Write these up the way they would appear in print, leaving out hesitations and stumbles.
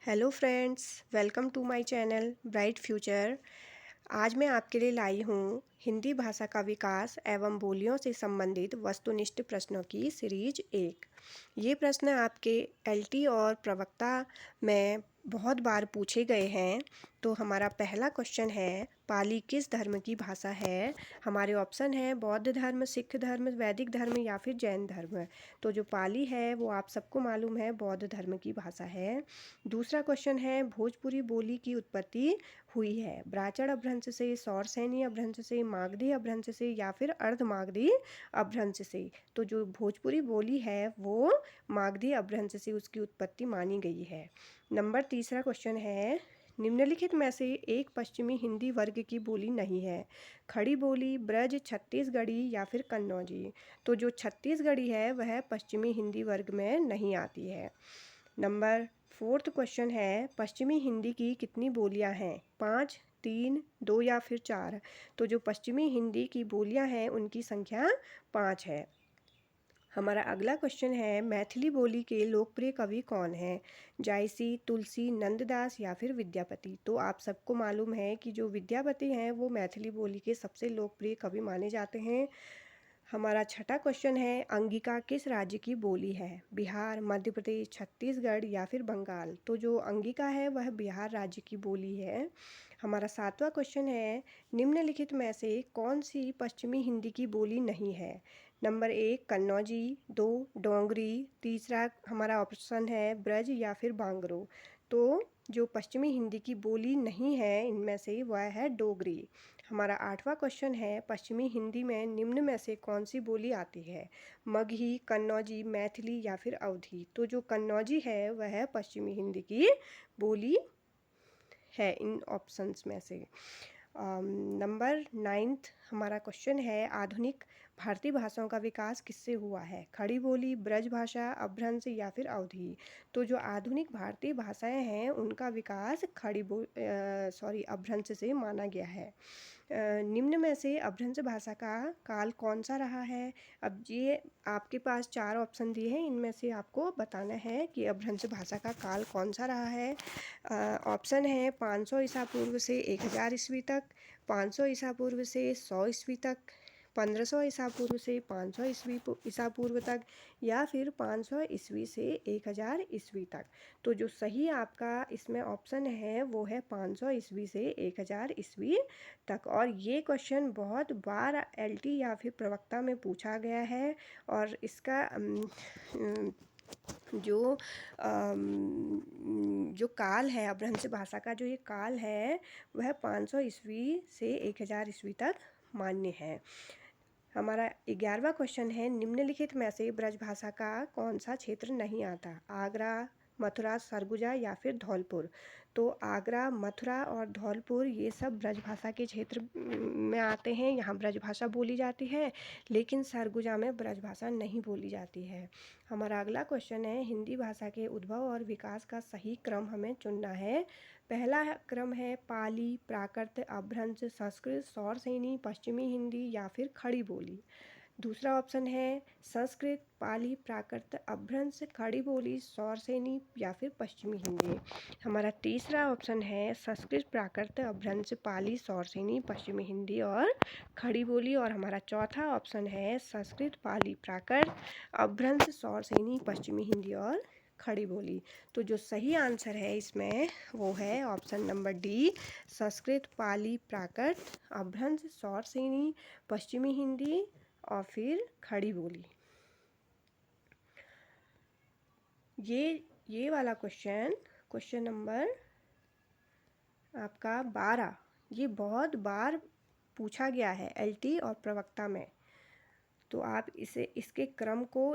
Hello friends, welcome to my channel bright future. आज मैं आपके लिए लाई हूँ हिंदी भाषा का विकास एवं बोलियों से संबंधित वस्तुनिष्ठ प्रश्नों की सीरीज 1। ये प्रश्न आपके एलटी और प्रवक्ता में बहुत बार पूछे गए हैं। तो हमारा पहला क्वेश्चन है, पाली किस धर्म की भाषा है? हमारे ऑप्शन है बौद्ध धर्म, सिख धर्म, वैदिक धर्म या फिर जैन धर्म। तो जो पाली है वो आप सबको मालूम है बौद्ध धर्म की भाषा है। दूसरा क्वेश्चन है, भोजपुरी बोली की उत्पत्ति हुई है ब्राह्मण अपभ्रंश से, सौरसैनी अपभ्रंश से, मागधी अपभ्रंश से या फिर अर्ध मागधी अपभ्रंश से। तो जो भोजपुरी बोली है वो मागधी अपभ्रंश से उसकी उत्पत्ति मानी गई है। नंबर तीसरा क्वेश्चन है, निम्नलिखित में से एक पश्चिमी हिंदी वर्ग की बोली नहीं है? खड़ी बोली, ब्रज, छत्तीसगढ़ी या फिर कन्नौजी। तो जो छत्तीसगढ़ी है वह पश्चिमी हिंदी वर्ग में नहीं आती है। नंबर फोर्थ क्वेश्चन है, पश्चिमी हिंदी की कितनी बोलियां हैं? 5, 3, 2 या फिर 4। तो जो पश्चिमी हिंदी की बोलियां हैं उनकी संख्या 5 है। हमारा अगला क्वेश्चन है, मैथिली बोली के लोकप्रिय कवि कौन हैं? जायसी, तुलसी, नंददास या फिर विद्यापति। तो आप सबको मालूम है कि जो विद्यापति हैं वो मैथिली बोली के सबसे लोकप्रिय कवि माने जाते हैं। हमारा छठा क्वेश्चन है, अंगिका किस राज्य की बोली है? बिहार, मध्य प्रदेश, छत्तीसगढ़ या फिर बंगाल। तो जो अंगिका है वह बिहार राज्य की बोली है। हमारा सातवां क्वेश्चन है, निम्नलिखित में से कौन सी पश्चिमी हिंदी की बोली नहीं है? नंबर 1 कन्नौजी, 2 डोंगरी, तीसरा हमारा ऑप्शन है ब्रज या फिर बांगरो। तो जो पश्चिमी हिंदी की बोली नहीं है इनमें से वह है डोगरी। हमारा आठवां क्वेश्चन है, पश्चिमी हिंदी में निम्न में से कौन सी बोली आती है? मगही, कन्नौजी, मैथिली या फिर अवधी। तो जो कन्नौजी है वह पश्चिमी हिंदी की बोली है इन ऑप्शंस में से। नंबर 9 हमारा क्वेश्चन है, आधुनिक भारतीय भाषाओं का विकास किससे हुआ है? खड़ी बोली, ब्रज भाषा, अपभ्रंश या फिर अवधी। तो जो आधुनिक भारतीय भाषाएं हैं उनका विकास अपभ्रंश से माना गया है। निम्न में से अपभ्रंश भाषा का काल कौन सा रहा है? अब ये आपके पास 4 ऑप्शन दिए हैं, इनमें से आपको बताना है कि अपभ्रंश भाषा का काल कौन सा रहा है। ऑप्शन है 500 ईसा पूर्व से 1000 ईस्वी तक, 500 ईसा पूर्व से 100 ईस्वी तक, 1500 ईसा पूर्व से 500 ईसा पूर्व तक या फिर 500 ईस्वी से 1000 ईस्वी तक। तो जो सही आपका इसमें ऑप्शन है वो है 500 ईस्वी से 1000 ईस्वी तक। और ये क्वेश्चन बहुत बार एलटी या फिर प्रवक्ता में पूछा गया है। और इसका जो काल है अपभ्रंश भाषा का, जो ये काल है वह 500 ईस्वी से 1000 ईस्वी तक मान्य है। हमारा 11वां क्वेश्चन है, निम्नलिखित में से ब्रजभाषा का कौन सा क्षेत्र नहीं आता? आगरा, मथुरा, सरगुजा या फिर धौलपुर। तो आगरा, मथुरा और धौलपुर ये सब ब्रजभाषा के क्षेत्र में आते हैं, यहाँ ब्रजभाषा बोली जाती है, लेकिन सरगुजा में ब्रजभाषा नहीं बोली जाती है। हमारा अगला क्वेश्चन है, हिंदी भाषा के उद्भव और विकास का सही क्रम हमें चुनना है। पहला क्रम है पाली, प्राकृत, अपभ्रंश, संस्कृत, सौरसेनी, पश्चिमी हिंदी या फिर खड़ी बोली। दूसरा ऑप्शन है संस्कृत, पाली, प्राकृत, अपभ्रंश, खड़ी बोली, सौरसेनी या फिर पश्चिमी हिंदी। हमारा तीसरा ऑप्शन है संस्कृत, प्राकृत, अपभ्रंश, पाली, सौरसेनी, पश्चिमी हिंदी और खड़ी बोली। और हमारा चौथा ऑप्शन है संस्कृत, पाली, प्राकृत, अपभ्रंश, सौरसेनी, पश्चिमी हिंदी और खड़ी बोली। तो जो सही आंसर है इसमें वो है ऑप्शन नंबर डी, संस्कृत, पाली, प्राकृत, अपभ्रंश, सौरसेनी, पश्चिमी हिंदी और फिर खड़ी बोली। ये वाला क्वेश्चन नंबर आपका 12, ये बहुत बार पूछा गया है एलटी और प्रवक्ता में। तो आप इसके क्रम को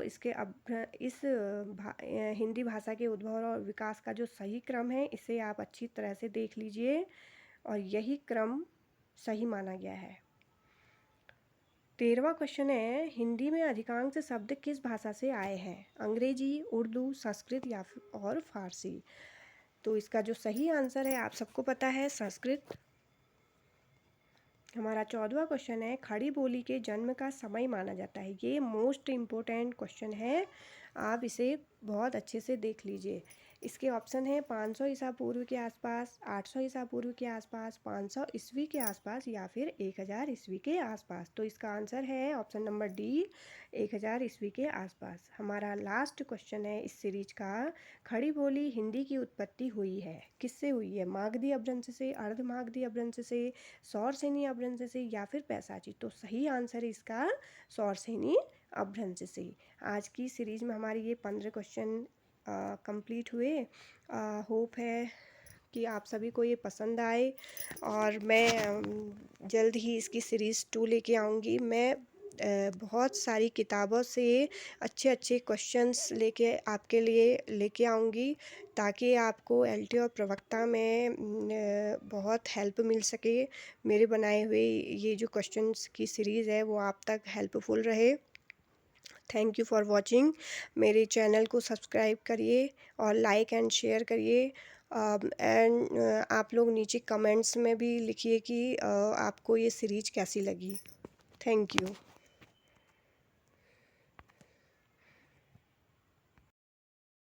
हिंदी भाषा के उद्भव और विकास का जो सही क्रम है इसे आप अच्छी तरह से देख लीजिए, और यही क्रम सही माना गया है। 13वां क्वेश्चन है, हिंदी में अधिकांश शब्द किस भाषा से आए हैं? अंग्रेजी, उर्दू, संस्कृत या और फारसी। तो इसका जो सही आंसर है आप सबको पता है संस्कृत। हमारा 14वां क्वेश्चन है, खड़ी बोली के जन्म का समय माना जाता है। ये मोस्ट इम्पोर्टेंट क्वेश्चन है, आप इसे बहुत अच्छे से देख लीजिए। इसके ऑप्शन है 500 ईसा पूर्व के आसपास, 800 ईसा पूर्व के आसपास, 500 ईस्वी के आसपास या फिर 1000 ईस्वी के आसपास। तो इसका आंसर है ऑप्शन नंबर डी, 1000 ईस्वी के आसपास। हमारा लास्ट क्वेश्चन है इस सीरीज का, खड़ी बोली हिंदी की उत्पत्ति हुई है, किससे हुई है? मागधी अपभ्रंश से, अर्धमागधी अपभ्रंश से, सौरसेनी अपभ्रंश से या फिर पैसाची। तो सही आंसर है इसका सौरसेनी अपभ्रंश से। आज की सीरीज में हमारी ये 15 क्वेश्चन कंप्लीट हुए। होप है कि आप सभी को ये पसंद आए और मैं जल्द ही इसकी सीरीज़ 2 लेके आऊँगी। मैं बहुत सारी किताबों से अच्छे अच्छे क्वेश्चंस लेके आपके लिए लेके आऊँगी, ताकि आपको एलटी और प्रवक्ता में बहुत हेल्प मिल सके। मेरे बनाए हुए ये जो क्वेश्चंस की सीरीज़ है वो आप तक हेल्पफुल रहे। Thank you for watching. मेरे चैनल को सब्सक्राइब करिए और लाइक एंड शेयर करिए। आप लोग नीचे कमेंट्स में भी लिखिए कि आपको ये सीरीज कैसी लगी। Thank you.